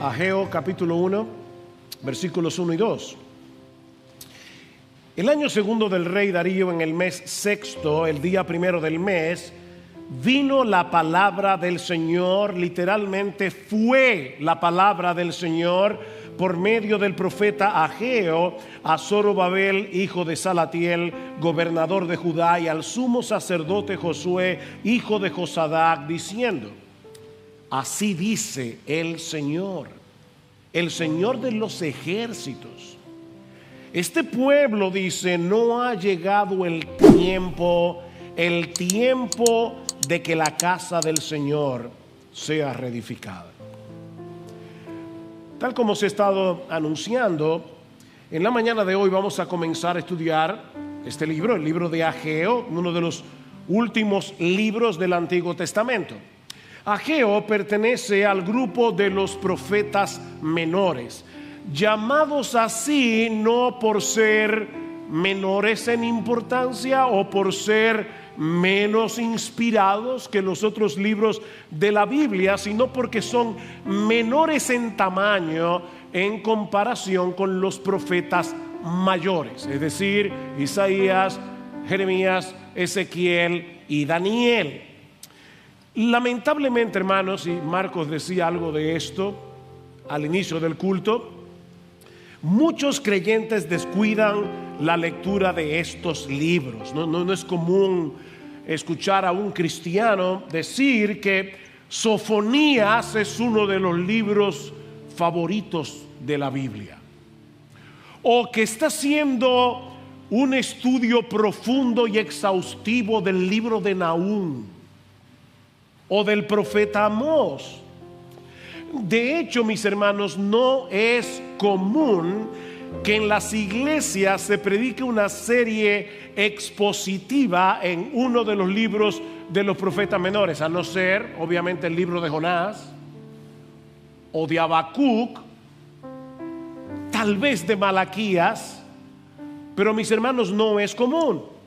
Ageo capítulo 1, versículos 1 y 2. El año segundo del rey Darío, en el mes sexto, el día primero del mes, vino la palabra del Señor, literalmente fue la palabra del Señor por medio del profeta Ageo a Zorobabel, hijo de Salatiel, gobernador de Judá, y al sumo sacerdote Josué, hijo de Josadac, diciendo: así dice el Señor de los ejércitos. Este pueblo dice: no ha llegado el tiempo de que la casa del Señor sea reedificada. Tal como se ha estado anunciando, en la mañana de hoy vamos a comenzar a estudiar este libro, el libro de Ageo, uno de los últimos libros del Antiguo Testamento. Ageo pertenece al grupo de los profetas menores, llamados así no por ser menores en importancia o por ser menos inspirados que los otros libros de la Biblia, sino porque son menores en tamaño en comparación con los profetas mayores, es decir, Isaías, Jeremías, Ezequiel y Daniel. Lamentablemente, hermanos, y Marcos decía algo de esto al inicio del culto, muchos creyentes descuidan la lectura de estos libros. No es común escuchar a un cristiano decir que Sofonías es uno de los libros favoritos de la Biblia, o que está haciendo un estudio profundo y exhaustivo del libro de Nahum o del profeta Amós. De hecho, mis hermanos, no es común que en las iglesias se predique una serie expositiva en uno de los libros de los profetas menores, a no ser, obviamente, el libro de Jonás o de Habacuc, tal vez de Malaquías, pero mis hermanos, no es común.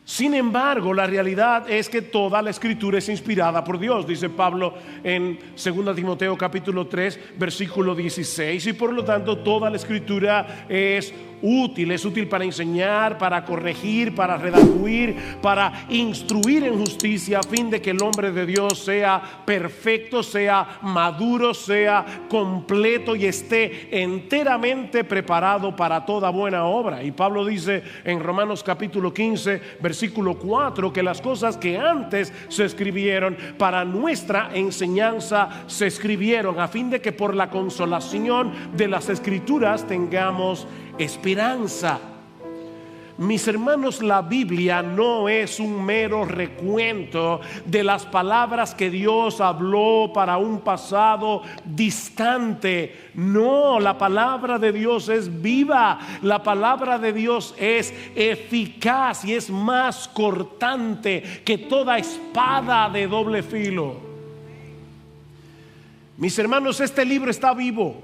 Sin embargo, la realidad es que toda la escritura es inspirada por Dios, dice Pablo en 2 Timoteo capítulo 3 versículo 16, y por lo tanto toda la escritura es útil para enseñar, para corregir, para redarguir, para instruir en justicia, a fin de que el hombre de Dios sea perfecto, sea maduro, sea completo y esté enteramente preparado para toda buena obra. Y Pablo dice en Romanos capítulo 15 versículo 4 que las cosas que antes se escribieron para nuestra enseñanza se escribieron a fin de que por la consolación de las escrituras tengamos esperanza. Mis hermanos, la Biblia no es un mero recuento de las palabras que Dios habló para un pasado distante. No, la palabra de Dios es viva, la palabra de Dios es eficaz y es más cortante que toda espada de doble filo. Mis hermanos, este libro está vivo.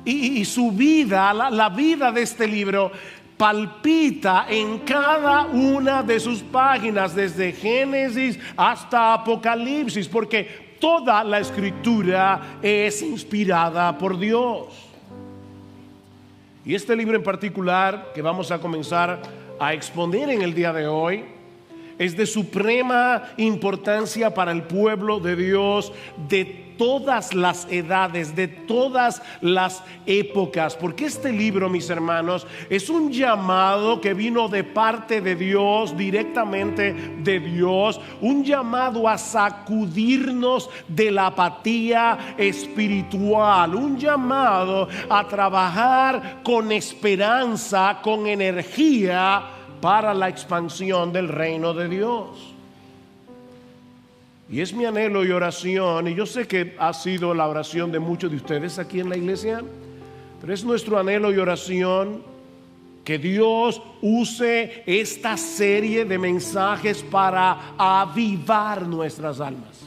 Y su vida, la vida de este libro palpita en cada una de sus páginas, desde Génesis hasta Apocalipsis, porque toda la escritura es inspirada por Dios. Y este libro en particular que vamos a comenzar a exponer en el día de hoy es de suprema importancia para el pueblo de Dios de todas las edades, de todas las épocas, porque este libro, mis hermanos, es un llamado que vino de parte de Dios, directamente de Dios, un llamado a sacudirnos de la apatía espiritual, un llamado a trabajar con esperanza, con energía para la expansión del reino de Dios. Y es mi anhelo y oración, y yo sé que ha sido la oración de muchos de ustedes aquí en la iglesia, pero es nuestro anhelo y oración que Dios use esta serie de mensajes para avivar nuestras almas.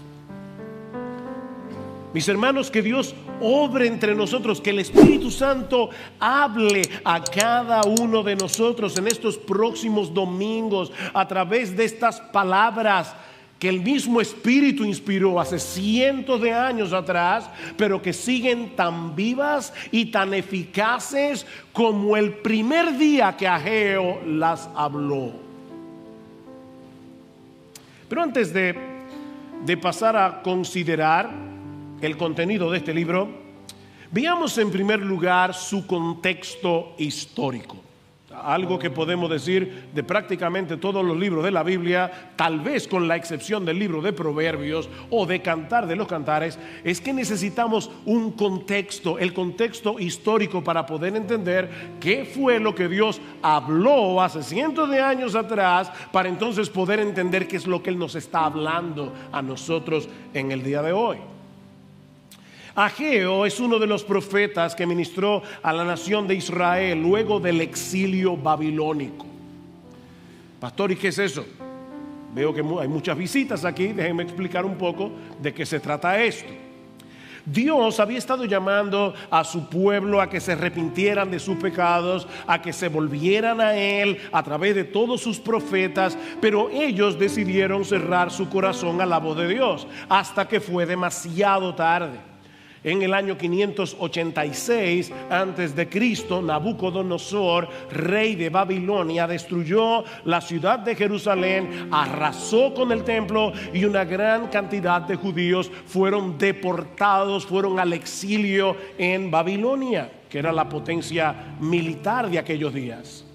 Mis hermanos, que Dios obre entre nosotros, que el Espíritu Santo hable a cada uno de nosotros en estos próximos domingos a través de estas palabras que el mismo Espíritu inspiró hace cientos de años atrás, pero que siguen tan vivas y tan eficaces como el primer día que Ageo las habló. Pero antes de pasar a considerar el contenido de este libro, veamos en primer lugar su contexto histórico. Algo que podemos decir de prácticamente todos los libros de la Biblia, tal vez con la excepción del libro de Proverbios o de Cantar de los Cantares, es que necesitamos un contexto, el contexto histórico, para poder entender qué fue lo que Dios habló hace cientos de años atrás, para entonces poder entender qué es lo que Él nos está hablando a nosotros en el día de hoy. Ageo es uno de los profetas que ministró a la nación de Israel luego del exilio babilónico. Pastor, ¿y qué es eso? Veo que hay muchas visitas aquí. Déjenme explicar un poco de qué se trata esto. Dios había estado llamando a su pueblo a que se arrepintieran de sus pecados, a que se volvieran a Él a través de todos sus profetas, pero ellos decidieron cerrar su corazón a la voz de Dios hasta que fue demasiado tarde. En el año 586 antes de Cristo, Nabucodonosor, rey de Babilonia, destruyó la ciudad de Jerusalén, arrasó con el templo y una gran cantidad de judíos fueron deportados, fueron al exilio en Babilonia, que era la potencia militar de aquellos días.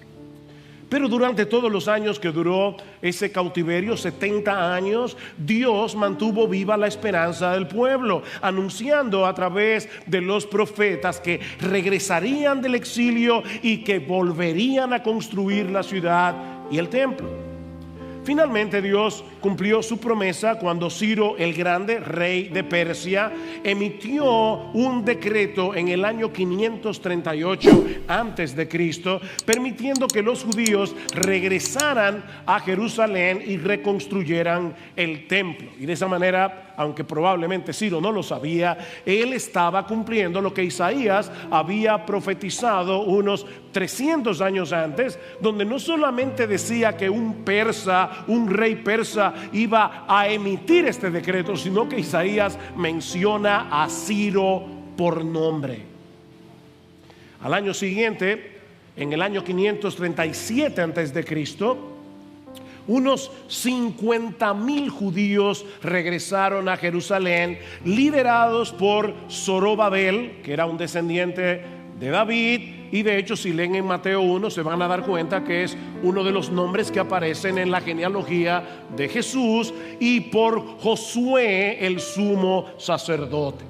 Pero durante todos los años que duró ese cautiverio, 70 años, Dios mantuvo viva la esperanza del pueblo, anunciando a través de los profetas que regresarían del exilio y que volverían a construir la ciudad y el templo. Finalmente Dios cumplió su promesa cuando Ciro el Grande, rey de Persia, emitió un decreto en el año 538 antes de Cristo, permitiendo que los judíos regresaran a Jerusalén y reconstruyeran el templo. Y de esa manera, aunque probablemente Ciro no lo sabía, él estaba cumpliendo lo que Isaías había profetizado unos 300 años antes, donde no solamente decía que un rey persa iba a emitir este decreto, sino que Isaías menciona a Ciro por nombre. Al año siguiente, en el año 537 antes de Cristo, unos 50,000 judíos regresaron a Jerusalén, liderados por Zorobabel, que era un descendiente de David, y de hecho si leen en Mateo 1 se van a dar cuenta que es uno de los nombres que aparecen en la genealogía de Jesús, y por Josué el sumo sacerdote.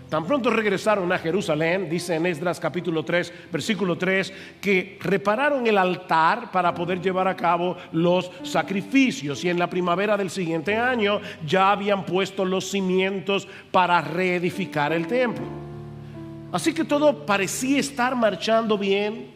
Tan pronto regresaron a Jerusalén, dice en Esdras capítulo 3 versículo 3, que repararon el altar para poder llevar a cabo los sacrificios, y en la primavera del siguiente año ya habían puesto los cimientos para reedificar el templo. Así que todo parecía estar marchando bien,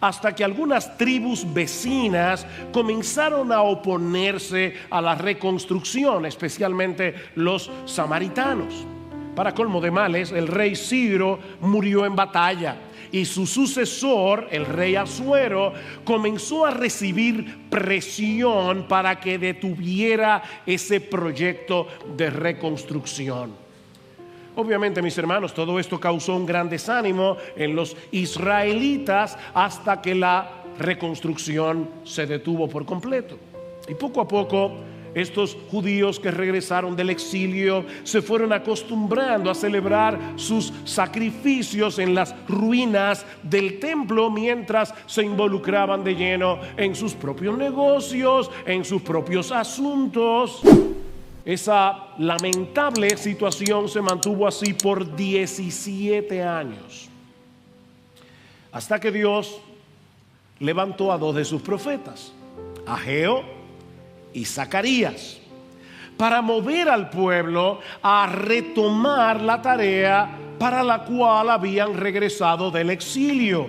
hasta que algunas tribus vecinas comenzaron a oponerse a la reconstrucción, especialmente los samaritanos. Para colmo de males, el rey Ciro murió en batalla, y su sucesor, el rey Asuero, comenzó a recibir presión para que detuviera ese proyecto de reconstrucción. Obviamente, mis hermanos, todo esto causó un gran desánimo en los israelitas hasta que la reconstrucción se detuvo por completo. Y poco a poco, estos judíos que regresaron del exilio se fueron acostumbrando a celebrar sus sacrificios en las ruinas del templo, mientras se involucraban de lleno en sus propios negocios, en sus propios asuntos. Esa lamentable situación se mantuvo así por 17 años, hasta que Dios levantó a dos de sus profetas, Ageo y Zacarías, para mover al pueblo a retomar la tarea para la cual habían regresado del exilio.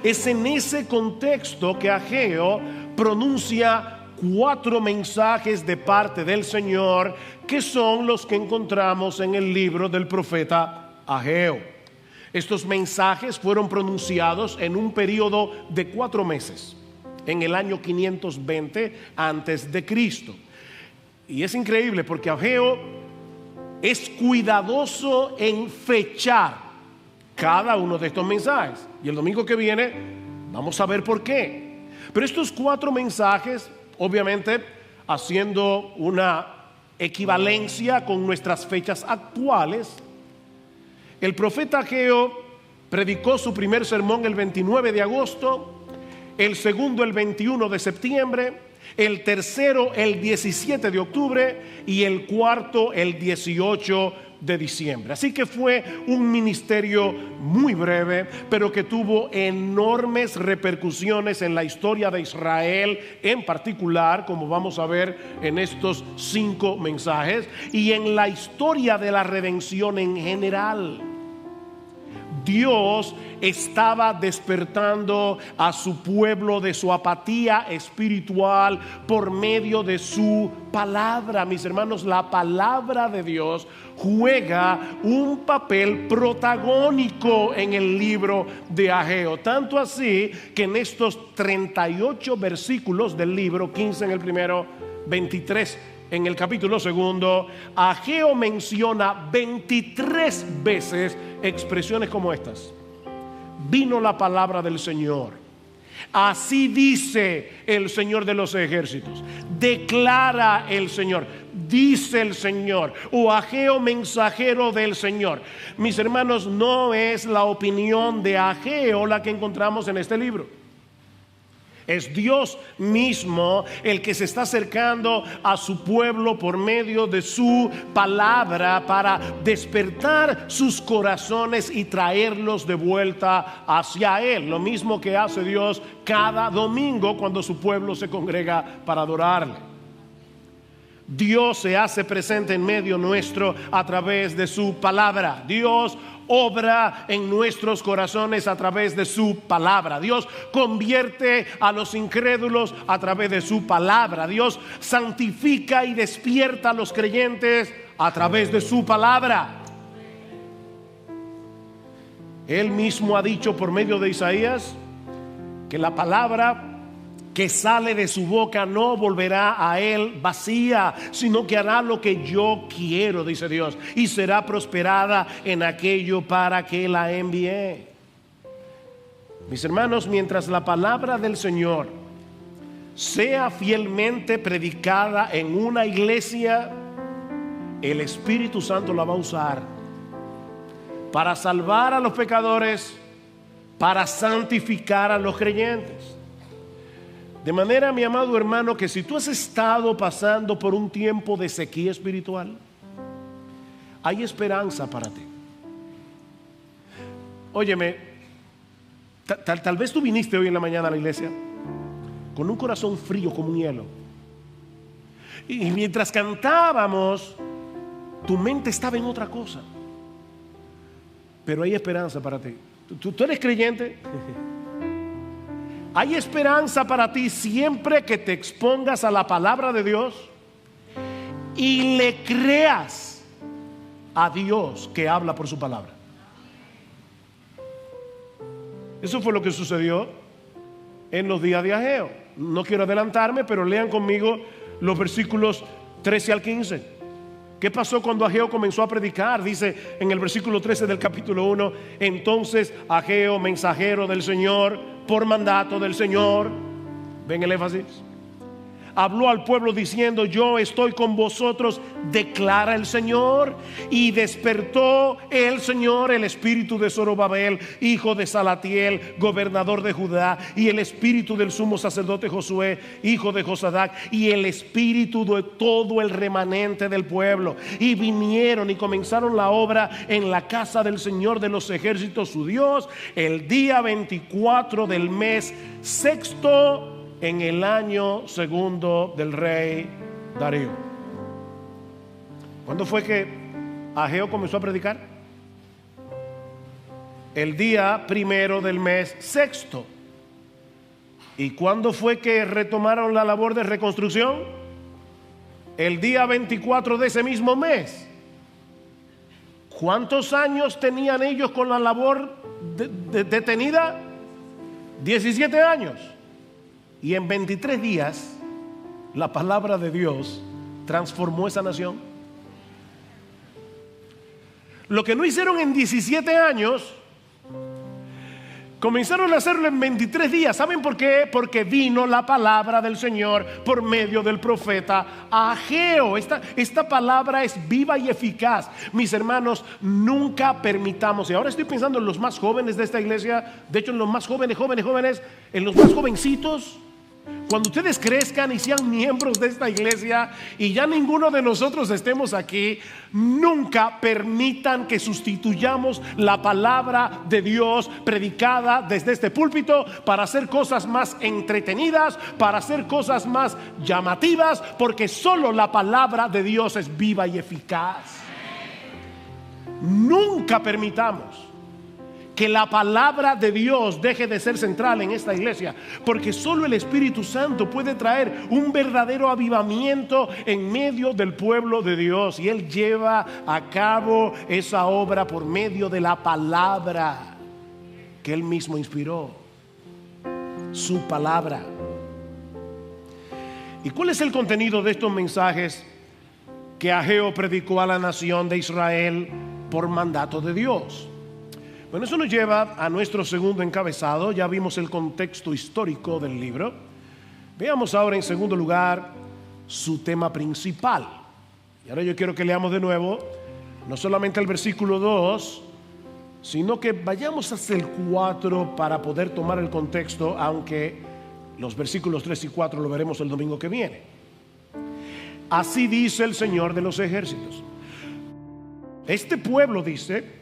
Es en ese contexto que Ageo pronuncia 4 mensajes de parte del Señor, que son los que encontramos en el libro del profeta Ageo. Estos mensajes fueron pronunciados en un periodo de 4 meses, en el año 520 antes de Cristo. Y es increíble porque Ageo es cuidadoso en fechar cada uno de estos mensajes. Y el domingo que viene vamos a ver por qué. Pero estos 4 mensajes, obviamente haciendo una equivalencia con nuestras fechas actuales, el profeta Ageo predicó su primer sermón el 29 de agosto, el segundo el 21 de septiembre, el tercero el 17 de octubre y el cuarto el 18 de diciembre. Así que fue un ministerio muy breve, pero que tuvo enormes repercusiones en la historia de Israel en particular, como vamos a ver en estos 5 mensajes, y en la historia de la redención en general. Dios estaba despertando a su pueblo de su apatía espiritual por medio de su palabra. Mis hermanos, la palabra de Dios juega un papel protagónico en el libro de Ageo. Tanto así que en estos 38 versículos del libro, 15 en el primero, 23 en el capítulo segundo, Ageo menciona 23 veces expresiones como estas: vino la palabra del Señor, así dice el Señor de los ejércitos, declara el Señor, dice el Señor, o Ageo mensajero del Señor. Mis hermanos, no es la opinión de Ageo la que encontramos en este libro. Es Dios mismo el que se está acercando a su pueblo por medio de su palabra para despertar sus corazones y traerlos de vuelta hacia Él. Lo mismo que hace Dios cada domingo cuando su pueblo se congrega para adorarle. Dios se hace presente en medio nuestro a través de su palabra. Dios obra en nuestros corazones a través de su palabra. Dios convierte a los incrédulos a través de su palabra. Dios santifica y despierta a los creyentes a través de su palabra. Él mismo ha dicho por medio de Isaías que la palabra que sale de su boca no volverá a él vacía, sino que hará lo que yo quiero, dice Dios, y será prosperada en aquello para que la envié. Mis hermanos, mientras la palabra del Señor sea fielmente predicada en una iglesia, el Espíritu Santo la va a usar para salvar a los pecadores, para santificar a los creyentes. De manera, mi amado hermano, que si tú has estado pasando por un tiempo de sequía espiritual, hay esperanza para ti. Óyeme, tal vez tú viniste hoy en la mañana a la iglesia con un corazón frío como un hielo, y mientras cantábamos tu mente estaba en otra cosa. Pero hay esperanza para ti. ¿Tú eres creyente? Hay esperanza para ti siempre que te expongas a la palabra de Dios y le creas a Dios que habla por su palabra. Eso fue lo que sucedió en los días de Ageo. No quiero adelantarme, pero lean conmigo los versículos 13 al 15. ¿Qué pasó cuando Ageo comenzó a predicar? Dice en el versículo 13 del capítulo 1: entonces Ageo, mensajero del Señor, por mandato del Señor, ven el énfasis, habló al pueblo diciendo: yo estoy con vosotros, declara el Señor. Y despertó el Señor el espíritu de Zorobabel, hijo de Salatiel, gobernador de Judá, y el espíritu del sumo sacerdote Josué, hijo de Josadac, y el espíritu de todo el remanente del pueblo. Y vinieron y comenzaron la obra en la casa del Señor de los ejércitos, su Dios, el día 24 del mes sexto, en el año segundo del rey Darío. ¿Cuándo fue que Ageo comenzó a predicar? El día primero del mes sexto. ¿Y cuándo fue que retomaron la labor de reconstrucción? El día 24 de ese mismo mes. ¿Cuántos años tenían ellos con la labor detenida? 17 años. Y en 23 días la palabra de Dios transformó esa nación. Lo que no hicieron en 17 años, comenzaron a hacerlo en 23 días. ¿Saben por qué? Porque vino la palabra del Señor por medio del profeta Ageo. Esta palabra es viva y eficaz. Mis hermanos, nunca permitamos, y ahora estoy pensando en los más jóvenes de esta iglesia, de hecho en los más jóvenes, en los más jovencitos. Cuando ustedes crezcan y sean miembros de esta iglesia y ya ninguno de nosotros estemos aquí, nunca permitan que sustituyamos la palabra de Dios predicada desde este púlpito para hacer cosas más entretenidas, para hacer cosas más llamativas, porque solo la palabra de Dios es viva y eficaz. Nunca permitamos que la palabra de Dios deje de ser central en esta iglesia, porque solo el Espíritu Santo puede traer un verdadero avivamiento en medio del pueblo de Dios, y Él lleva a cabo esa obra por medio de la palabra que Él mismo inspiró, su palabra. ¿Y cuál es el contenido de estos mensajes que Ageo predicó a la nación de Israel por mandato de Dios? Bueno, eso nos lleva a nuestro segundo encabezado. Ya vimos el contexto histórico del libro. Veamos ahora en segundo lugar su tema principal. Y ahora yo quiero que leamos de nuevo, no solamente el versículo 2, sino que vayamos hasta el 4 para poder tomar el contexto, aunque los versículos 3 y 4 lo veremos el domingo que viene. Así dice el Señor de los ejércitos. Este pueblo dice: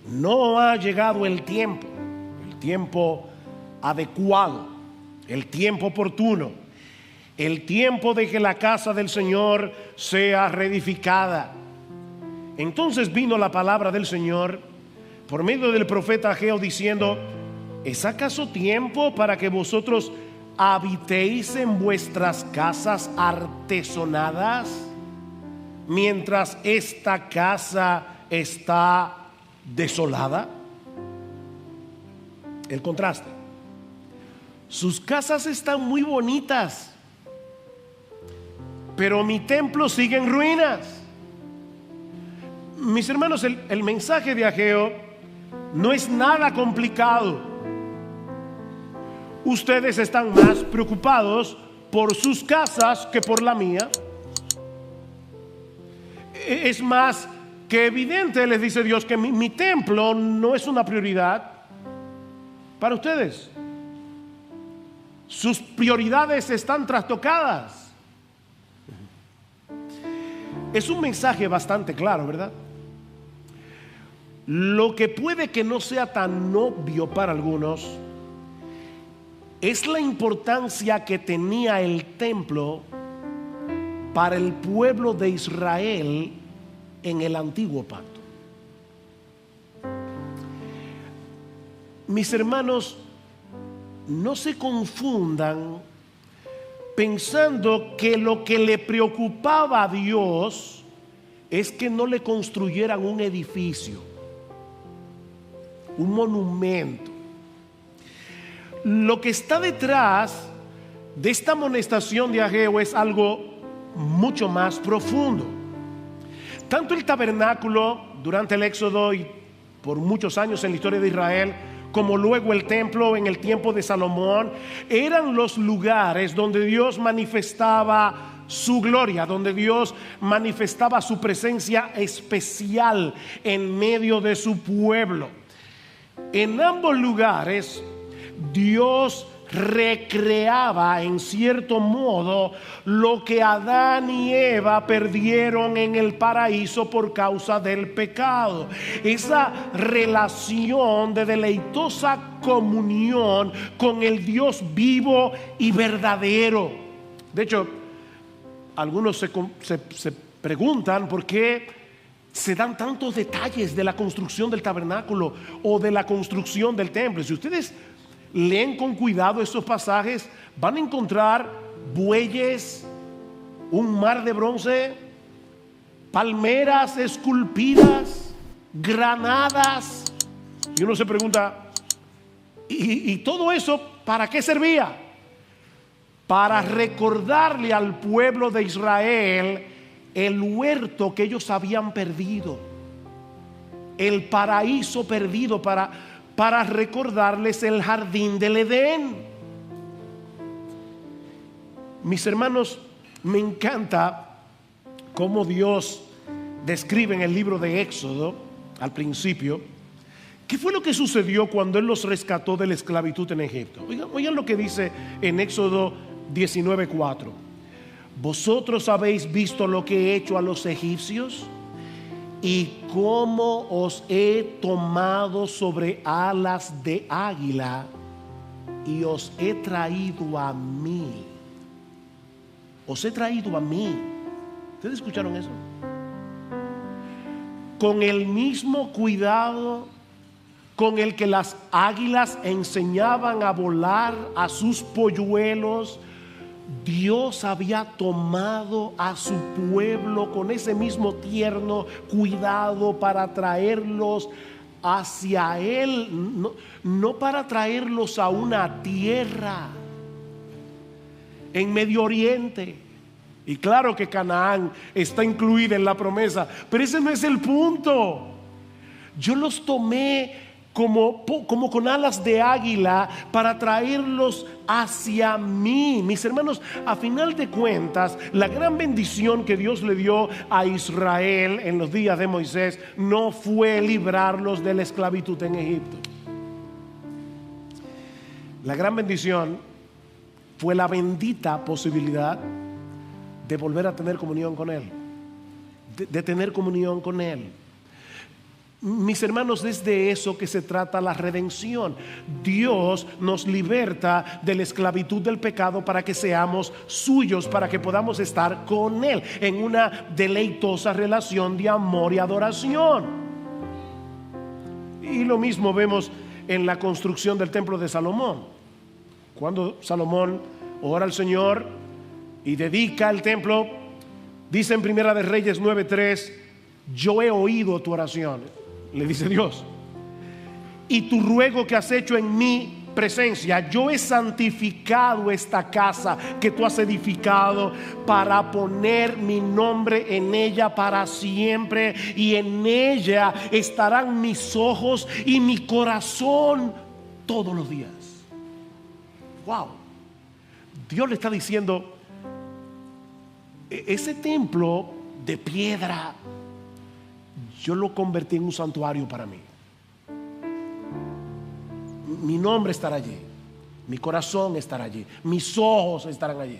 no ha llegado el tiempo adecuado, el tiempo oportuno, el tiempo de que la casa del Señor sea reedificada. Entonces vino la palabra del Señor por medio del profeta Ageo diciendo: ¿es acaso tiempo para que vosotros habitéis en vuestras casas artesonadas, mientras esta casa está desolada? El contraste. Sus casas están muy bonitas, pero mi templo sigue en ruinas. Mis hermanos, el mensaje de Ageo no es nada complicado. Ustedes están más preocupados por sus casas que por la mía. Es más que evidente, les dice Dios, que mi templo no es una prioridad para ustedes. Sus prioridades están trastocadas. Es un mensaje bastante claro, ¿verdad? Lo que puede que no sea tan obvio para algunos es la importancia que tenía el templo para el pueblo de Israel en el antiguo pacto. Mis hermanos, no se confundan pensando que lo que le preocupaba a Dios es que no le construyeran un edificio, un monumento. Lo que está detrás de esta amonestación de Ageo es algo mucho más profundo. Tanto el tabernáculo durante el Éxodo y por muchos años en la historia de Israel, como luego el templo en el tiempo de Salomón, eran los lugares donde Dios manifestaba su gloria, donde Dios manifestaba su presencia especial en medio de su pueblo. En ambos lugares Dios recreaba en cierto modo lo que Adán y Eva perdieron en el paraíso por causa del pecado. Esa relación de deleitosa comunión con el Dios vivo y verdadero. De hecho, algunos se preguntan por qué se dan tantos detalles de la construcción del tabernáculo o de la construcción del templo. Si ustedes leen con cuidado estos pasajes, van a encontrar bueyes, un mar de bronce, palmeras esculpidas, granadas. Y uno se pregunta, ¿y todo eso para qué servía? para recordarle al pueblo de Israel el huerto que ellos habían perdido, el paraíso perdido, para recordarles el jardín del Edén. Mis hermanos, me encanta cómo Dios describe en el libro de Éxodo, al principio, qué fue lo que sucedió cuando Él los rescató de la esclavitud en Egipto. Oigan lo que dice en Éxodo 19:4. Vosotros habéis visto lo que he hecho a los egipcios y cómo os he tomado sobre alas de águila y os he traído a mí. Os he traído a mí. ¿Ustedes escucharon eso? Con el mismo cuidado con el que las águilas enseñaban a volar a sus polluelos, Dios había tomado a su pueblo con ese mismo tierno cuidado para traerlos hacia Él, no para traerlos a una tierra en Medio Oriente. Y claro que Canaán está incluida en la promesa, pero ese no es el punto. Yo los tomé como con alas de águila para traerlos hacia mí. Mis hermanos, a final de cuentas, la gran bendición que Dios le dio a Israel en los días de Moisés no fue librarlos de la esclavitud en Egipto. La gran bendición fue la bendita posibilidad de volver a tener comunión con Él, de tener comunión con Él. Mis hermanos, es de eso que se trata la redención. Dios nos liberta de la esclavitud del pecado para que seamos suyos, para que podamos estar con Él en una deleitosa relación de amor y adoración. Y lo mismo vemos en la construcción del templo de Salomón. Cuando Salomón ora al Señor y dedica el templo, dice en Primera de Reyes 9:3: yo he oído tu oración, le dice Dios, y tu ruego que has hecho en mi presencia. Yo he santificado esta casa que tú has edificado para poner mi nombre en ella para siempre, y en ella estarán mis ojos y mi corazón todos los días. Wow. Dios le está diciendo: ese templo de piedra yo lo convertí en un santuario para mí. Mi nombre estará allí, mi corazón estará allí, mis ojos estarán allí.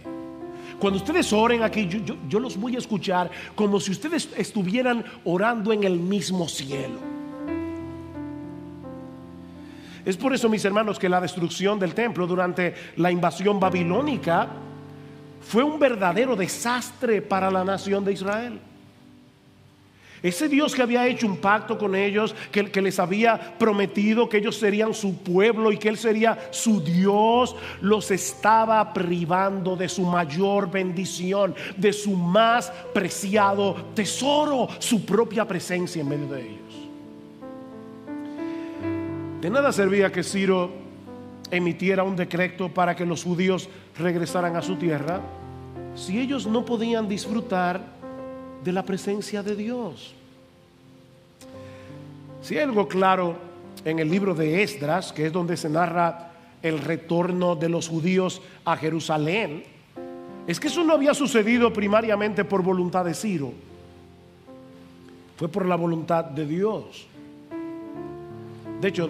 Cuando ustedes oren aquí, yo los voy a escuchar como si ustedes estuvieran orando en el mismo cielo. Es por eso, mis hermanos, que la destrucción del templo durante la invasión babilónica fue un verdadero desastre para la nación de Israel. Ese Dios que había hecho un pacto con ellos, que les había prometido que ellos serían su pueblo y que Él sería su Dios, los estaba privando de su mayor bendición, de su más preciado tesoro, su propia presencia en medio de ellos. De nada servía que Ciro emitiera un decreto para que los judíos regresaran a su tierra si ellos no podían disfrutar de la presencia de Dios. Si hay algo claro en el libro de Esdras, que es donde se narra el retorno de los judíos a Jerusalén, es que eso no había sucedido primariamente por voluntad de Ciro, fue por la voluntad de Dios. De hecho,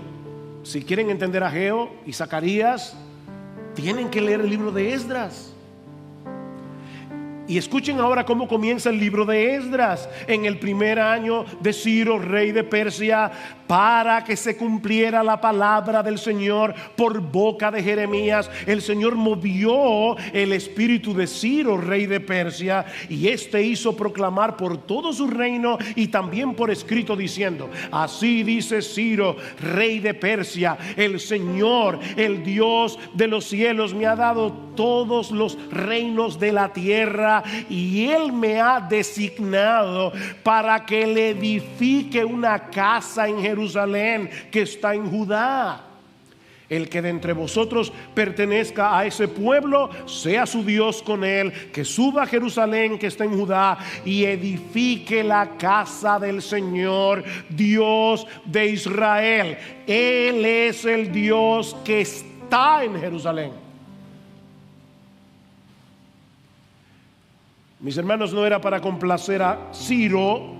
si quieren entender a Ageo y Zacarías, tienen que leer el libro de Esdras. Y escuchen ahora cómo comienza el libro de Esdras. En el primer año de Ciro, rey de Persia, para que se cumpliera la palabra del Señor por boca de Jeremías, el Señor movió el espíritu de Ciro, rey de Persia, y éste hizo proclamar por todo su reino y también por escrito, diciendo: así dice Ciro, rey de Persia, el Señor, el Dios de los cielos, me ha dado todos los reinos de la tierra, y Él me ha designado para que le edifique una casa en Jerusalén que está en Judá. El que de entre vosotros pertenezca a ese pueblo, sea su Dios con él, que suba a Jerusalén que está en Judá y edifique la casa del Señor, Dios de Israel. Él es el Dios que está en Jerusalén. Mis hermanos, no era para complacer a Ciro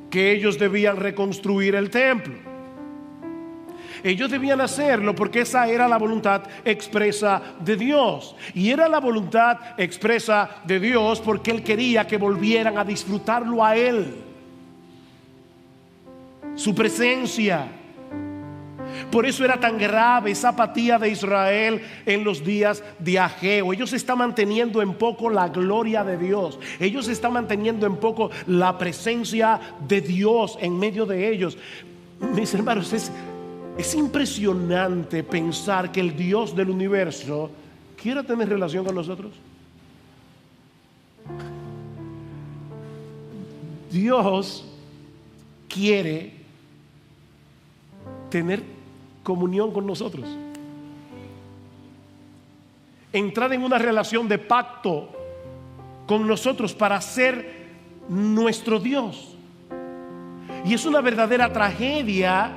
que ellos debían reconstruir el templo. Ellos debían hacerlo porque esa era la voluntad expresa de Dios. Y era la voluntad expresa de Dios porque Él quería que volvieran a disfrutarlo a Él, su presencia. Por eso era tan grave esa apatía de Israel en los días de Ageo. Ellos están manteniendo en poco la gloria de Dios. Ellos están manteniendo en poco la presencia de Dios en medio de ellos. Mis hermanos, es impresionante pensar que el Dios del universo quiera tener relación con nosotros. Dios quiere tener comunión con nosotros, entrar en una relación de pacto con nosotros para ser nuestro Dios. Y es una verdadera tragedia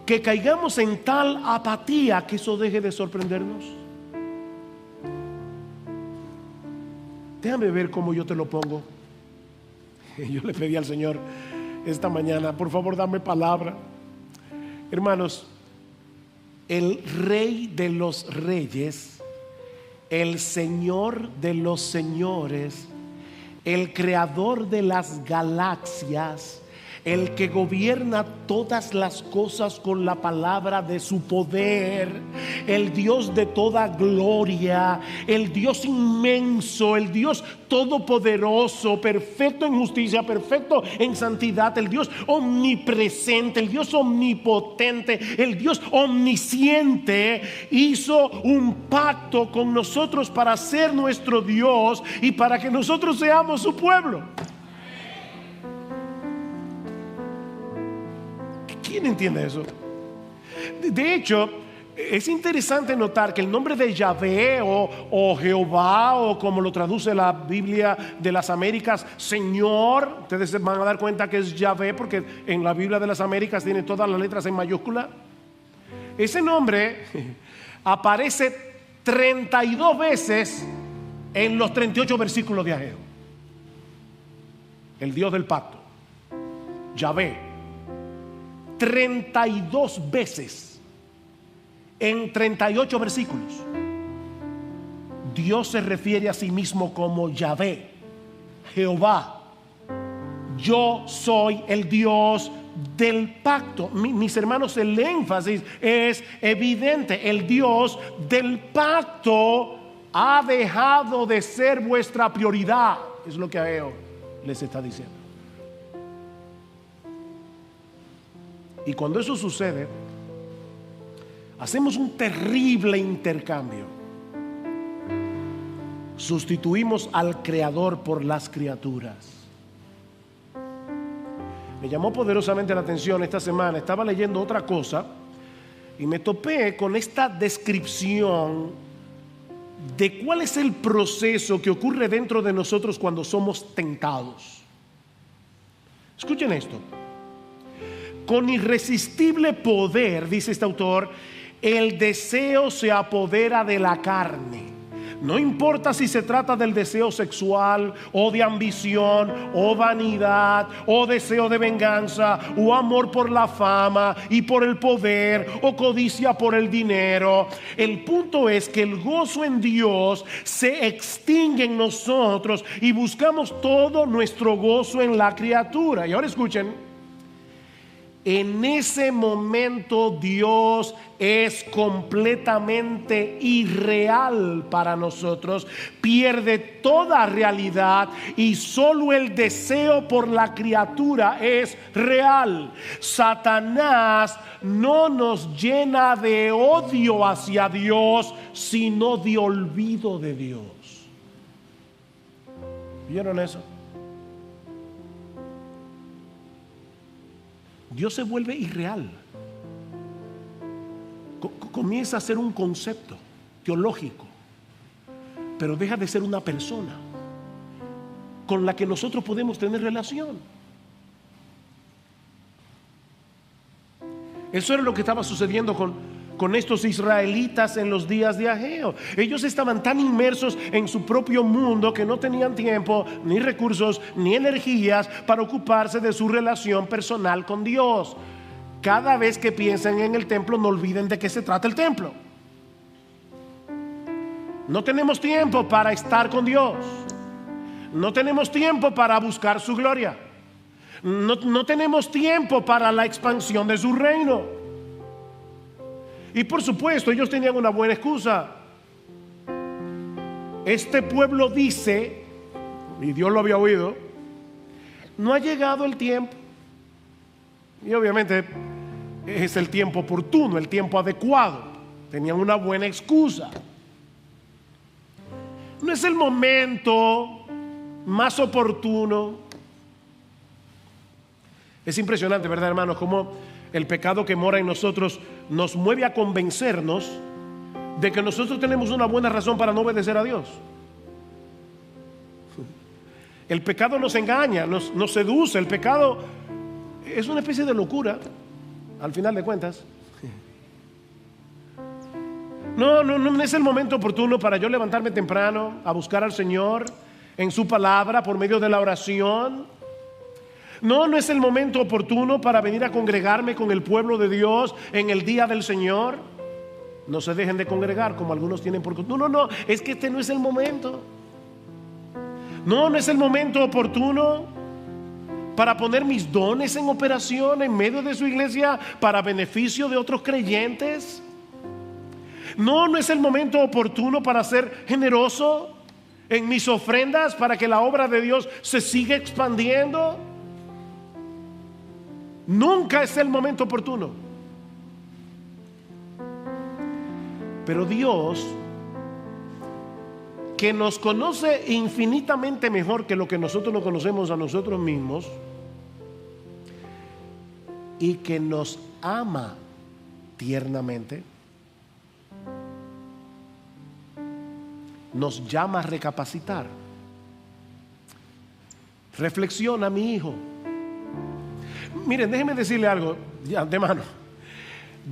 que caigamos en tal apatía que eso deje de sorprendernos. Déjame ver cómo yo te lo pongo. Yo le pedí al Señor esta mañana, por favor dame palabra. Hermanos, el Rey de los reyes, el Señor de los señores, el Creador de las galaxias, el que gobierna todas las cosas con la palabra de su poder, el Dios de toda gloria, el Dios inmenso, el Dios todopoderoso, perfecto en justicia, perfecto en santidad, el Dios omnipresente, el Dios omnipotente, el Dios omnisciente, hizo un pacto con nosotros para ser nuestro Dios y para que nosotros seamos su pueblo. ¿Quién entiende eso? De hecho, es interesante notar que el nombre de Yahvé o Jehová, o como lo traduce la Biblia de las Américas, Señor, ustedes se van a dar cuenta que es Yahvé porque en la Biblia de las Américas tiene todas las letras en mayúscula. Ese nombre aparece 32 veces en los 38 versículos de Ageo. El Dios del pacto, Yahvé. 32 veces en 38 versículos Dios se refiere a sí mismo como Yahvé, Jehová. Yo soy el Dios del pacto. Mis hermanos, el énfasis es evidente. El Dios del pacto ha dejado de ser vuestra prioridad. Es lo que Ageo les está diciendo. Y cuando eso sucede, hacemos un terrible intercambio. Sustituimos al Creador por las criaturas. Me llamó poderosamente la atención esta semana. Estaba leyendo otra cosa y me topé con esta descripción de cuál es el proceso que ocurre dentro de nosotros cuando somos tentados. Escuchen esto. Con irresistible poder, dice este autor, el deseo se apodera de la carne. No importa si se trata del deseo sexual o de ambición o vanidad o deseo de venganza o amor por la fama y por el poder o codicia por el dinero. El punto es que el gozo en Dios se extingue en nosotros y buscamos todo nuestro gozo en la criatura. Y ahora escuchen. En ese momento Dios es completamente irreal para nosotros, pierde toda realidad y solo el deseo por la criatura es real. Satanás no nos llena de odio hacia Dios, sino de olvido de Dios. ¿Vieron eso? Dios se vuelve irreal. comienza a ser un concepto teológico, pero deja de ser una persona con la que nosotros podemos tener relación. Eso era lo que estaba sucediendo con estos israelitas en los días de Ageo. Ellos estaban tan inmersos en su propio mundo que no tenían tiempo, ni recursos, ni energías para ocuparse de su relación personal con Dios. Cada vez que piensen en el templo, no olviden de qué se trata el templo. No tenemos tiempo para estar con Dios. No tenemos tiempo para buscar su gloria. No tenemos tiempo para la expansión de su reino. Y por supuesto, ellos tenían una buena excusa. Este pueblo dice, y Dios lo había oído, no ha llegado el tiempo. Y obviamente es el tiempo oportuno, el tiempo adecuado. Tenían una buena excusa. No es el momento más oportuno. Es impresionante, ¿verdad, hermanos? Cómo el pecado que mora en nosotros nos mueve a convencernos de que nosotros tenemos una buena razón para no obedecer a Dios. El pecado nos engaña, nos seduce. El pecado es una especie de locura, al final de cuentas. No es el momento oportuno para yo levantarme temprano a buscar al Señor en su palabra por medio de la oración. No es el momento oportuno para venir a congregarme con el pueblo de Dios en el día del Señor. No se dejen de congregar como algunos tienen por costumbre. No, es que este no es el momento. No es el momento oportuno para poner mis dones en operación en medio de su iglesia para beneficio de otros creyentes. No es el momento oportuno para ser generoso en mis ofrendas para que la obra de Dios se siga expandiendo. Nunca es el momento oportuno. Pero Dios, que nos conoce infinitamente mejor que lo que nosotros nos conocemos a nosotros mismos, y que nos ama tiernamente, nos llama a recapacitar. Reflexiona, mi hijo. Miren, déjenme decirle algo de antemano.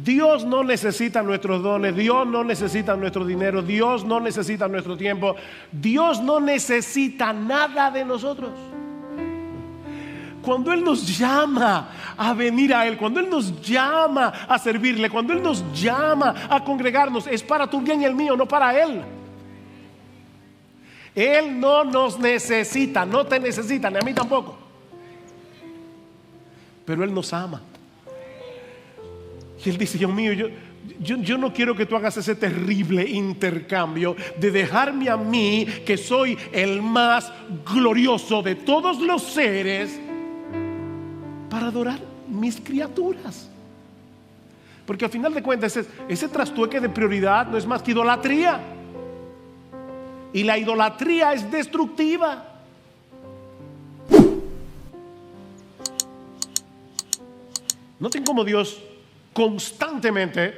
Dios no necesita nuestros dones, Dios no necesita nuestro dinero, Dios no necesita nuestro tiempo, Dios no necesita nada de nosotros. Cuando Él nos llama a venir a Él, cuando Él nos llama a servirle, cuando Él nos llama a congregarnos, es para tu bien y el mío, no para Él. Él no nos necesita, no te necesita, ni a mí tampoco. Pero Él nos ama. Y Él dice, Dios mío, yo no quiero que tú hagas ese terrible intercambio de dejarme a mí, que soy el más glorioso de todos los seres, para adorar mis criaturas. Porque al final de cuentas ese trastueque de prioridad no es más que idolatría. Y la idolatría es destructiva. Noten cómo Dios constantemente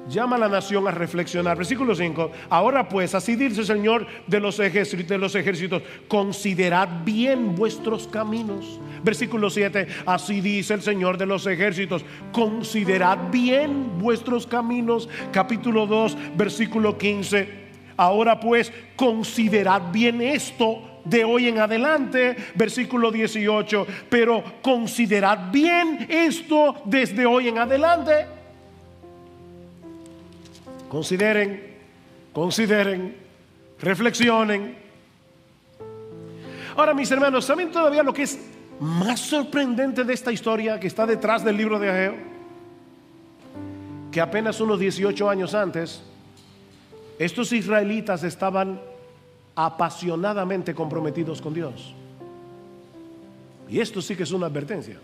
llama a la nación a reflexionar. Versículo 5. Ahora pues, así dice el Señor de los ejércitos, considerad bien vuestros caminos. Versículo 7. Así dice el Señor de los ejércitos, considerad bien vuestros caminos. Capítulo 2, versículo 15. Ahora pues, considerad bien esto de hoy en adelante. Versículo 18. Pero considerad bien esto desde hoy en adelante. Consideren, reflexionen. Ahora, mis hermanos, ¿saben todavía lo que es más sorprendente de esta historia que está detrás del libro de Ageo? Que apenas unos 18 años antes, estos israelitas estaban apasionadamente comprometidos con Dios. Y esto sí que es una advertencia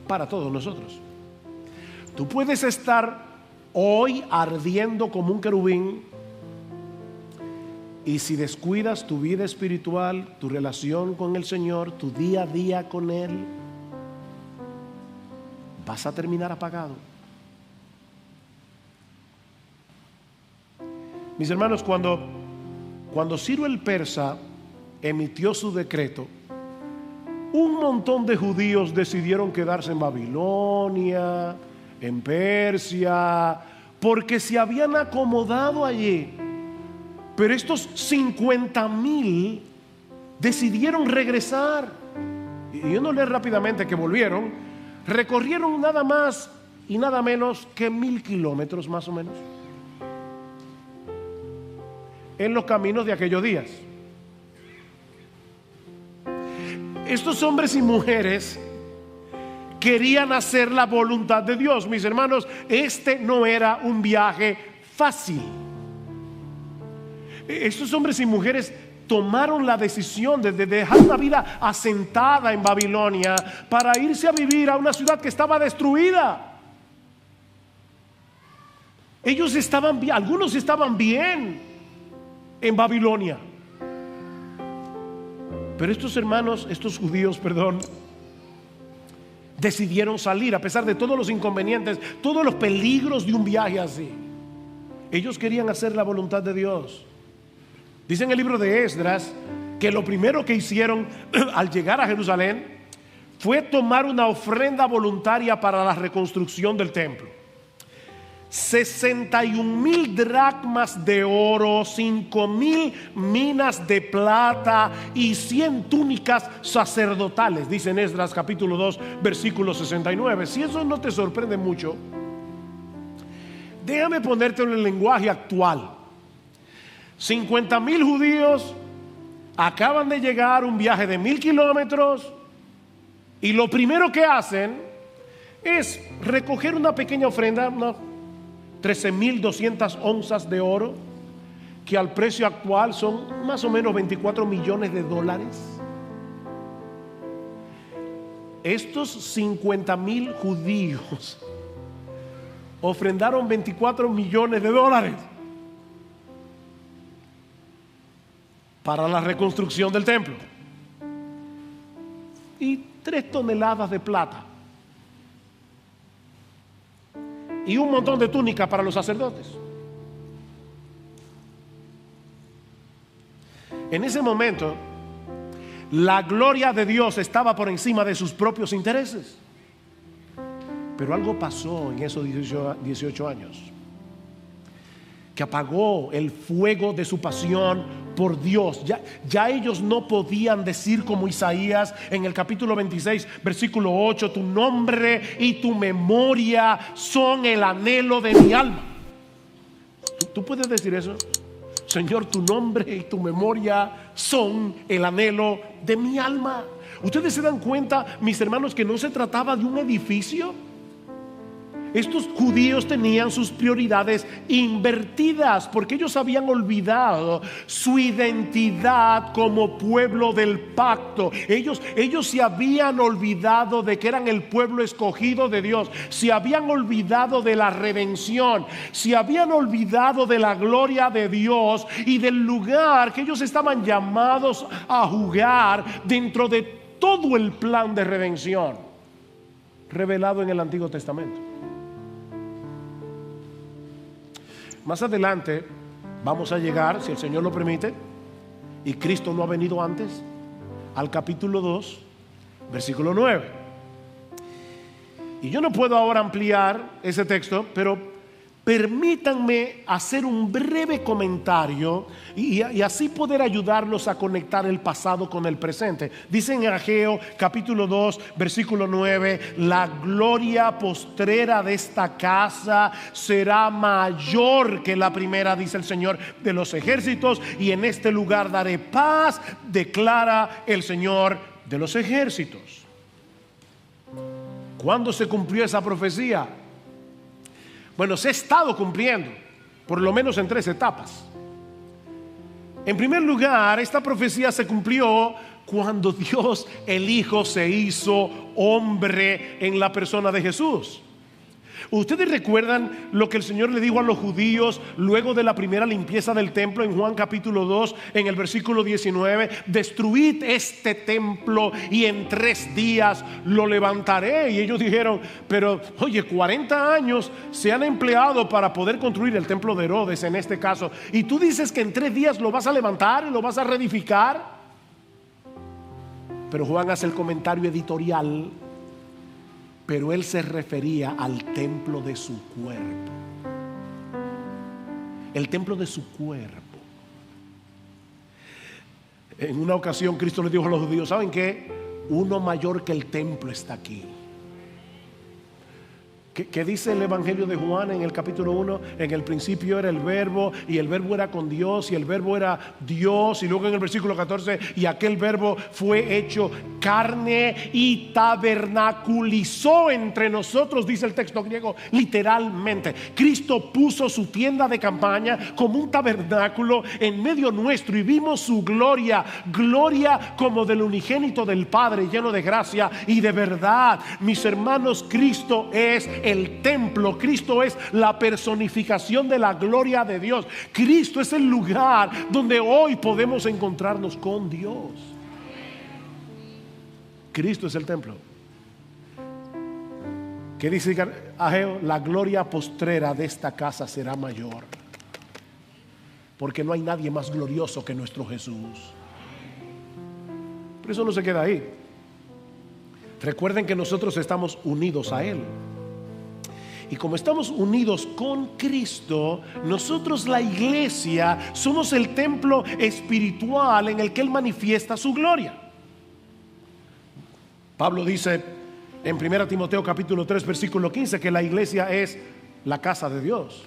para todos nosotros. Tú puedes estar hoy ardiendo como un querubín, y si descuidas tu vida espiritual, tu relación con el Señor, tu día a día con Él, vas a terminar apagado. Mis hermanos, cuando Ciro el persa emitió su decreto, un montón de judíos decidieron quedarse en Babilonia, en Persia, porque se habían acomodado allí. Pero estos 50,000 decidieron regresar. Y uno lee rápidamente que volvieron, recorrieron nada más y nada menos que 1,000 kilómetros más o menos en los caminos de aquellos días. Estos hombres y mujeres querían hacer la voluntad de Dios. Mis hermanos, este no era un viaje fácil. Estos hombres y mujeres tomaron la decisión de dejar una vida asentada en Babilonia para irse a vivir a una ciudad que estaba destruida. Ellos estaban bien, algunos estaban bien en Babilonia. Pero estos hermanos, estos judíos, decidieron salir a pesar de todos los inconvenientes, todos los peligros de un viaje así. Ellos querían hacer la voluntad de Dios. Dice en el libro de Esdras que lo primero que hicieron al llegar a Jerusalén fue tomar una ofrenda voluntaria para la reconstrucción del templo. 61,000 dracmas de oro, 5,000 minas de plata y 100 túnicas sacerdotales, dice en Esdras capítulo 2 versículo 69. Si eso no te sorprende mucho, déjame ponértelo en el lenguaje actual. 50,000 judíos acaban de llegar un viaje de 1,000 kilómetros y lo primero que hacen es recoger una pequeña ofrenda, 13,200 onzas de oro, que al precio actual son más o menos 24 millones de dólares. Estos 50,000 judíos ofrendaron 24 millones de dólares para la reconstrucción del templo y 3 toneladas de plata y un montón de túnicas para los sacerdotes. En ese momento, la gloria de Dios estaba por encima de sus propios intereses. Pero algo pasó en esos 18 años que apagó el fuego de su pasión por Dios. Ya ellos no podían decir como Isaías en el capítulo 26 versículo 8: tu nombre y tu memoria son el anhelo de mi alma. ¿Tú puedes decir eso? Señor, tu nombre y tu memoria son el anhelo de mi alma. ¿Ustedes se dan cuenta, mis hermanos, que no se trataba de un edificio? Estos judíos tenían sus prioridades invertidas porque ellos habían olvidado su identidad como pueblo del pacto. Ellos se habían olvidado de que eran el pueblo escogido de Dios. Se habían olvidado de la redención. Se habían olvidado de la gloria de Dios y del lugar que ellos estaban llamados a jugar dentro de todo el plan de redención revelado en el Antiguo Testamento. Más adelante vamos a llegar, si el Señor lo permite, y Cristo no ha venido antes, al capítulo 2, versículo 9. Y yo no puedo ahora ampliar ese texto, pero permítanme hacer un breve comentario y así poder ayudarlos a conectar el pasado con el presente. Dice en Ageo capítulo 2 versículo 9: la gloria postrera de esta casa será mayor que la primera, dice el Señor de los ejércitos, y en este lugar daré paz, declara el Señor de los ejércitos. ¿Cuándo se cumplió esa profecía? Bueno, se ha estado cumpliendo, por lo menos en 3 etapas. En primer lugar, esta profecía se cumplió cuando Dios el Hijo se hizo hombre en la persona de Jesús. Ustedes recuerdan lo que el Señor le dijo a los judíos luego de la primera limpieza del templo en Juan capítulo 2, en el versículo 19: destruid este templo y en 3 días lo levantaré. Y ellos dijeron: pero oye, 40 años se han empleado para poder construir el templo de Herodes en este caso, y tú dices que en 3 días lo vas a levantar y lo vas a reedificar. Pero Juan hace el comentario editorial: pero él se refería al templo de su cuerpo. El templo de su cuerpo. En una ocasión Cristo le dijo a los judíos: ¿saben qué? Uno mayor que el templo está aquí. ¿Qué dice el Evangelio de Juan en el capítulo 1? En el principio era el verbo, y el verbo era con Dios, y el verbo era Dios. Y luego en el versículo 14: y aquel verbo fue hecho carne y tabernaculizó entre nosotros, dice el texto griego, literalmente. Cristo puso su tienda de campaña como un tabernáculo en medio nuestro, y vimos su gloria, gloria como del unigénito del Padre, lleno de gracia y de verdad. Mis hermanos, Cristo es el templo. Cristo es la personificación de la gloria de Dios. Cristo es el lugar donde hoy podemos encontrarnos con Dios. Cristo es el templo. ¿Qué dice Ageo? La gloria postrera de esta casa será mayor, porque no hay nadie más glorioso que nuestro Jesús. Pero eso no se queda ahí. Recuerden que nosotros estamos unidos a Él. Y como estamos unidos con Cristo, nosotros, la iglesia, somos el templo espiritual en el que Él manifiesta su gloria. Pablo dice en 1 Timoteo capítulo 3 versículo 15 que la iglesia es la casa de Dios.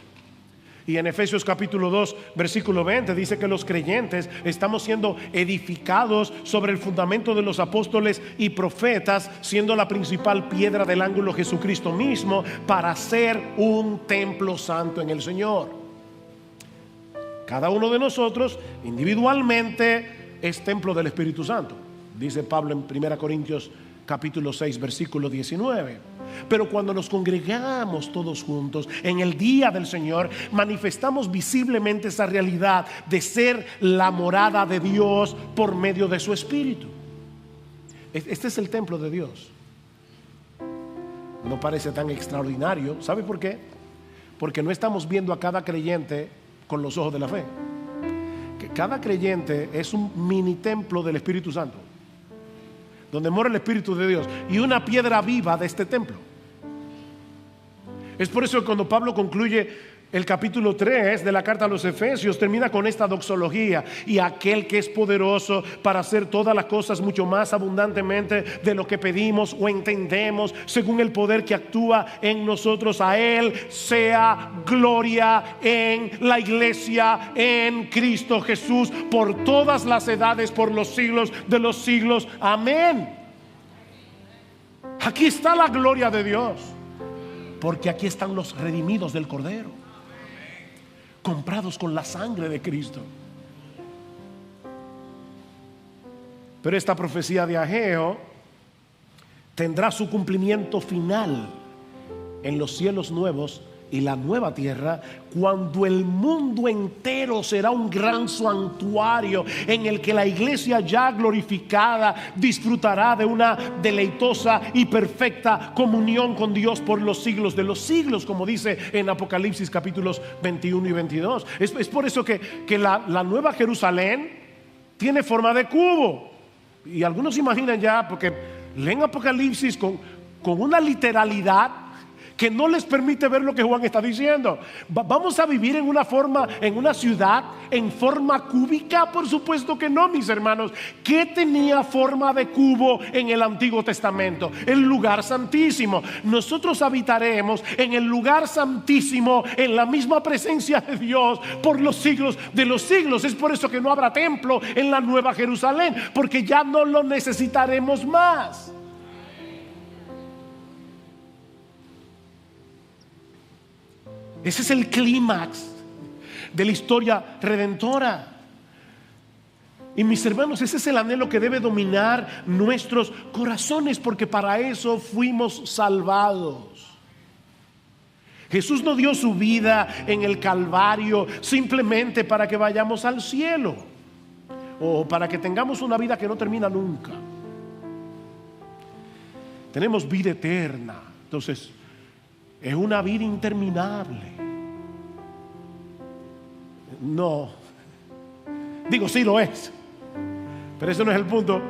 Y en Efesios capítulo 2 versículo 20 dice que los creyentes estamos siendo edificados sobre el fundamento de los apóstoles y profetas, siendo la principal piedra del ángulo Jesucristo mismo, para ser un templo santo en el Señor. Cada uno de nosotros individualmente es templo del Espíritu Santo, dice Pablo en 1 Corintios capítulo 6 versículo 19. Pero cuando nos congregamos todos juntos en el día del Señor, manifestamos visiblemente esa realidad de ser la morada de Dios por medio de su Espíritu. Este es el templo de Dios. No parece tan extraordinario. ¿Sabe por qué? Porque no estamos viendo a cada creyente con los ojos de la fe. Que cada creyente es un mini templo del Espíritu Santo, donde mora el Espíritu de Dios, y una piedra viva de este templo. Es por eso que cuando Pablo concluye el capítulo 3 de la carta a los Efesios, termina con esta doxología: y aquel que es poderoso para hacer todas las cosas mucho más abundantemente de lo que pedimos o entendemos, según el poder que actúa en nosotros, a Él sea gloria en la iglesia, en Cristo Jesús, por todas las edades, por los siglos de los siglos. Amén. Aquí está la gloria de Dios, porque aquí están los redimidos del Cordero, comprados con la sangre de Cristo. Pero esta profecía de Ageo tendrá su cumplimiento final en los cielos nuevos y la nueva tierra, cuando el mundo entero será un gran santuario en el que la iglesia ya glorificada disfrutará de una deleitosa y perfecta comunión con Dios por los siglos de los siglos, como dice en Apocalipsis capítulos 21 y 22. Es por eso que la nueva Jerusalén tiene forma de cubo. Y algunos imaginan ya, porque leen Apocalipsis con una literalidad que no les permite ver lo que Juan está diciendo. ¿Vamos a vivir en una ciudad en forma cúbica? Por supuesto que no, mis hermanos. ¿Qué tenía forma de cubo en el Antiguo Testamento? El lugar santísimo. Nosotros habitaremos en el lugar santísimo, en la misma presencia de Dios por los siglos de los siglos. Es por eso que no habrá templo en la Nueva Jerusalén, porque ya no lo necesitaremos más. Ese es el clímax de la historia redentora. Y mis hermanos, ese es el anhelo que debe dominar nuestros corazones, porque para eso fuimos salvados. Jesús no dio su vida en el Calvario simplemente para que vayamos al cielo o para que tengamos una vida que no termina nunca. Tenemos vida eterna. Entonces, es una vida interminable. No. Digo, sí lo es. Pero ese no es el punto.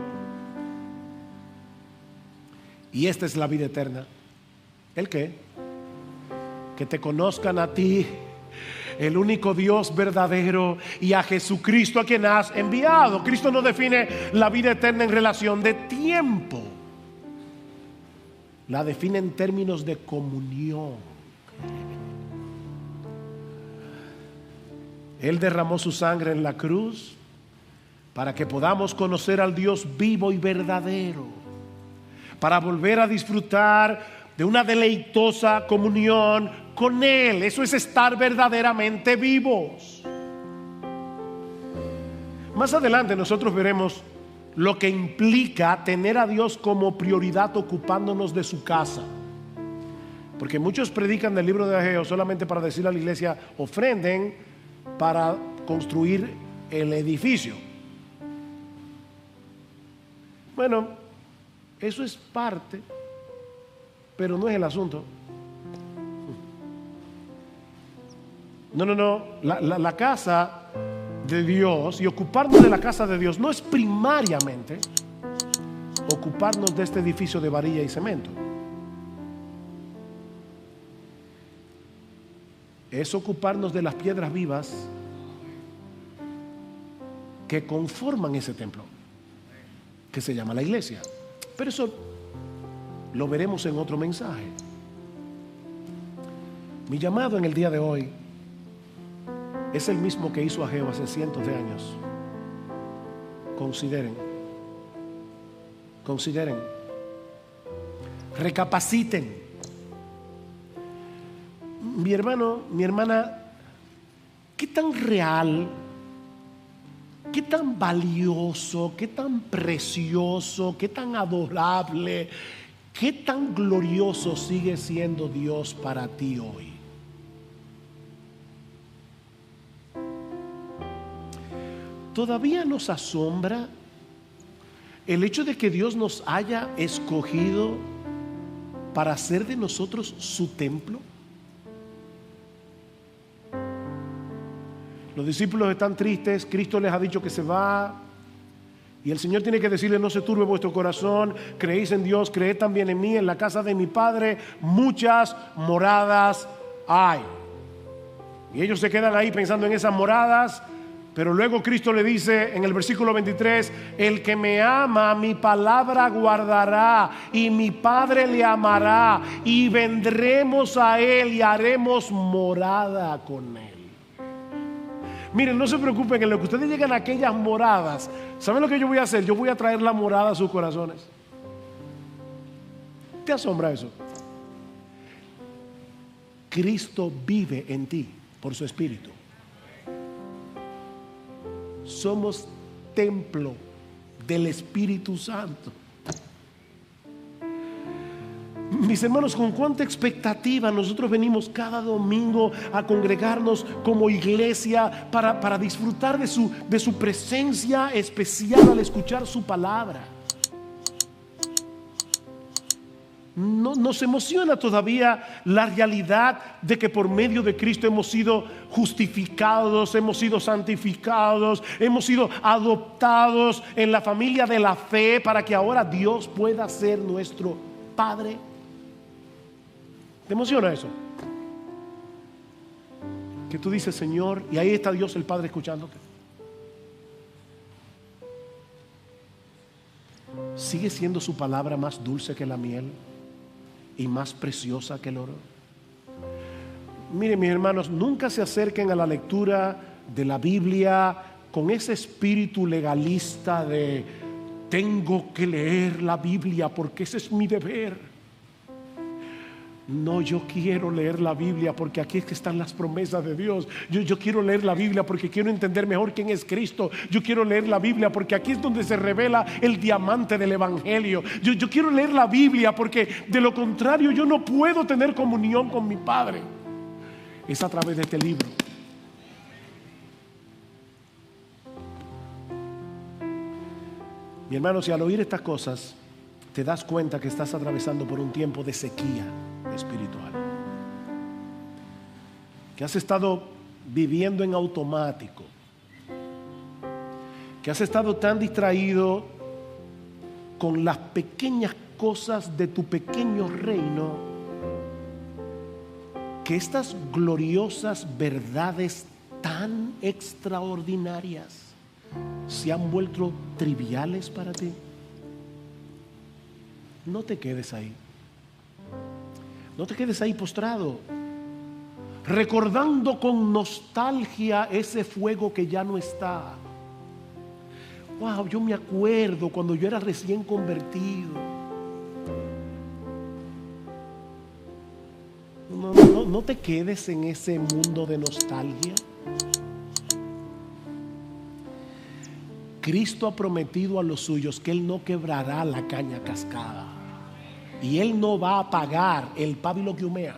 Y esta es la vida eterna. ¿El qué? Que te conozcan a ti, el único Dios verdadero, y a Jesucristo a quien has enviado. Cristo no define la vida eterna en relación de tiempo. La define en términos de comunión. Él derramó su sangre en la cruz para que podamos conocer al Dios vivo y verdadero, para volver a disfrutar de una deleitosa comunión con Él. Eso es estar verdaderamente vivos. Más adelante nosotros veremos lo que implica tener a Dios como prioridad ocupándonos de su casa. Porque muchos predican del libro de Ageo solamente para decirle a la iglesia: ofrenden para construir el edificio. Bueno, eso es parte, pero no es el asunto. No. La casa de Dios y ocuparnos de la casa de Dios no es primariamente ocuparnos de este edificio de varilla y cemento. Es ocuparnos de las piedras vivas que conforman ese templo, que se llama la iglesia. Pero eso lo veremos en otro mensaje. Mi llamado en el día de hoy es el mismo que hizo Ageo hace cientos de años. Consideren, recapaciten. Mi hermano, mi hermana, ¿qué tan real, qué tan valioso, qué tan precioso, qué tan adorable, qué tan glorioso sigue siendo Dios para ti hoy? ¿Todavía nos asombra el hecho de que Dios nos haya escogido para hacer de nosotros su templo? Los discípulos están tristes, Cristo les ha dicho que se va, y el Señor tiene que decirles: no se turbe vuestro corazón, creéis en Dios, creed también en mí. En la casa de mi Padre muchas moradas hay. Y ellos se quedan ahí pensando en esas moradas. Pero luego Cristo le dice en el versículo 23: el que me ama, mi palabra guardará, y mi Padre le amará, y vendremos a él y haremos morada con él. Miren, no se preocupen, en lo que ustedes llegan a aquellas moradas, ¿saben lo que yo voy a hacer? Yo voy a traer la morada a sus corazones. ¿Te asombra eso? Cristo vive en ti por su Espíritu. Somos templo del Espíritu Santo. Mis hermanos, con cuánta expectativa nosotros venimos cada domingo a congregarnos como iglesia para disfrutar de su presencia especial al escuchar su palabra. No nos emociona todavía la realidad de que por medio de Cristo hemos sido justificados, hemos sido santificados, hemos sido adoptados en la familia de la fe para que ahora Dios pueda ser nuestro Padre. ¿Te emociona eso? Que tú dices: Señor, y ahí está Dios el Padre escuchándote. ¿Sigue siendo su palabra más dulce que la miel y más preciosa que el oro? Miren, mis hermanos, nunca se acerquen a la lectura de la Biblia con ese espíritu legalista de tengo que leer la Biblia porque ese es mi deber. No, yo quiero leer la Biblia porque aquí es que están las promesas de Dios. Yo quiero leer la Biblia porque quiero entender mejor quién es Cristo. Yo quiero leer la Biblia porque aquí es donde se revela el diamante del Evangelio. Yo quiero leer la Biblia porque de lo contrario yo no puedo tener comunión con mi Padre. es a través de este libro. Mi hermano, si al oír estas cosas te das cuenta que estás atravesando por un tiempo de sequía espiritual, que has estado viviendo en automático, que has estado tan distraído con las pequeñas cosas de tu pequeño reino, que estas gloriosas verdades tan extraordinarias se han vuelto triviales para ti. No te quedes ahí. No te quedes ahí postrado, recordando con nostalgia ese fuego que ya no está. Wow, yo me acuerdo cuando yo era recién convertido. No te quedes en ese mundo de nostalgia. Cristo ha prometido a los suyos que Él no quebrará la caña cascada y Él no va a apagar el pábilo que humea.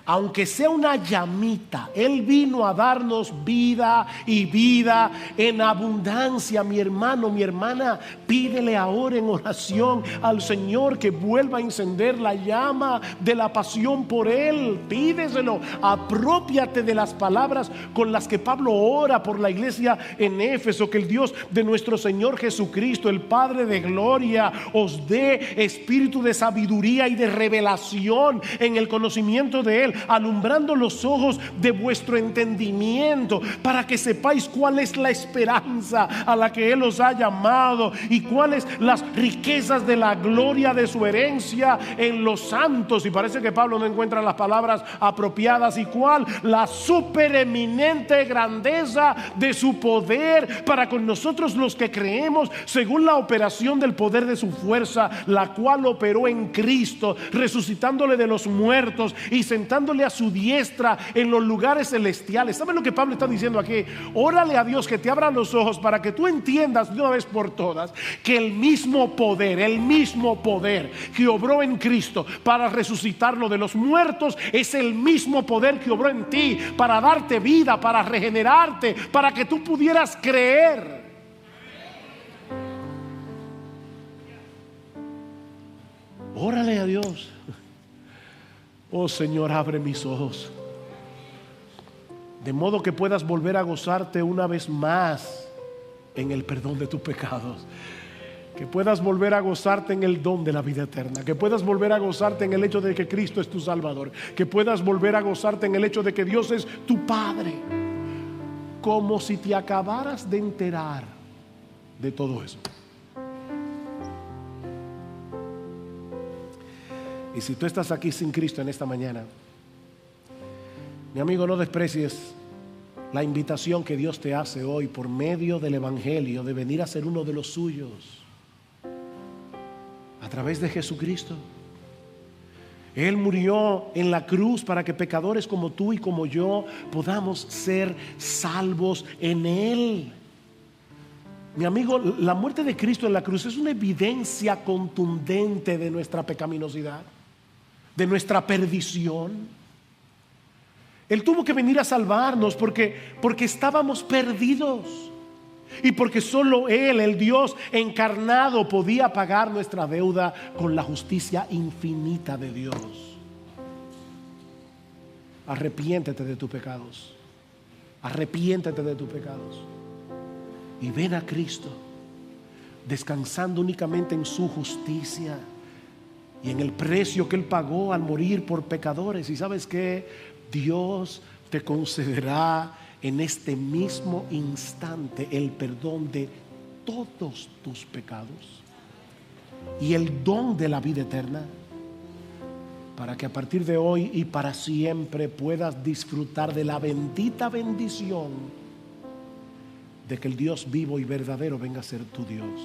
Aunque sea una llamita, Él vino a darnos vida y vida en abundancia. Mi hermano, mi hermana, pídele ahora en oración al Señor que vuelva a encender la llama de la pasión por Él. Pídeselo, apropiate de las palabras con las que Pablo ora por la iglesia en Éfeso. Que el Dios de nuestro Señor Jesucristo, el Padre de gloria, os dé espíritu de sabiduría y de revelación en el conocimiento de Él, alumbrando los ojos de vuestro entendimiento, para que sepáis cuál es la esperanza a la que Él os ha llamado y cuáles las riquezas de la gloria de su herencia en los santos. Y parece que Pablo no encuentra las palabras apropiadas. ¿Y cuál? La supereminente grandeza de su poder para con nosotros los que creemos, según la operación del poder de su fuerza, la cual operó en Cristo, resucitándole de los muertos y sentándole a su diestra en los lugares celestiales. ¿Saben lo que Pablo está diciendo aquí? Órale a Dios que te abra los ojos para que tú entiendas de una vez por todas que el mismo poder que obró en Cristo para resucitarlo de los muertos es el mismo poder que obró en ti para darte vida, para regenerarte, para que tú pudieras creer. Órale a Dios. Oh Señor, abre mis ojos, de modo que puedas volver a gozarte una vez más en el perdón de tus pecados, que puedas volver a gozarte en el don de la vida eterna, que puedas volver a gozarte en el hecho de que Cristo es tu Salvador, que puedas volver a gozarte en el hecho de que Dios es tu Padre, como si te acabaras de enterar de todo eso. Y si tú estás aquí sin Cristo en esta mañana, mi amigo, no desprecies la invitación que Dios te hace hoy por medio del Evangelio de venir a ser uno de los suyos a través de Jesucristo. Él murió en la cruz para que pecadores como tú y como yo podamos ser salvos en Él. Mi amigo, la muerte de Cristo en la cruz es una evidencia contundente de nuestra pecaminosidad, de nuestra perdición. Él tuvo que venir a salvarnos porque estábamos perdidos y porque solo Él, el Dios encarnado, podía pagar nuestra deuda con la justicia infinita de Dios. Arrepiéntete de tus pecados. Arrepiéntete de tus pecados y ven a Cristo, descansando únicamente en su justicia y en el precio que Él pagó al morir por pecadores. Y sabes que Dios te concederá en este mismo instante el perdón de todos tus pecados y el don de la vida eterna, para que a partir de hoy y para siempre puedas disfrutar de la bendita bendición de que el Dios vivo y verdadero venga a ser tu Dios.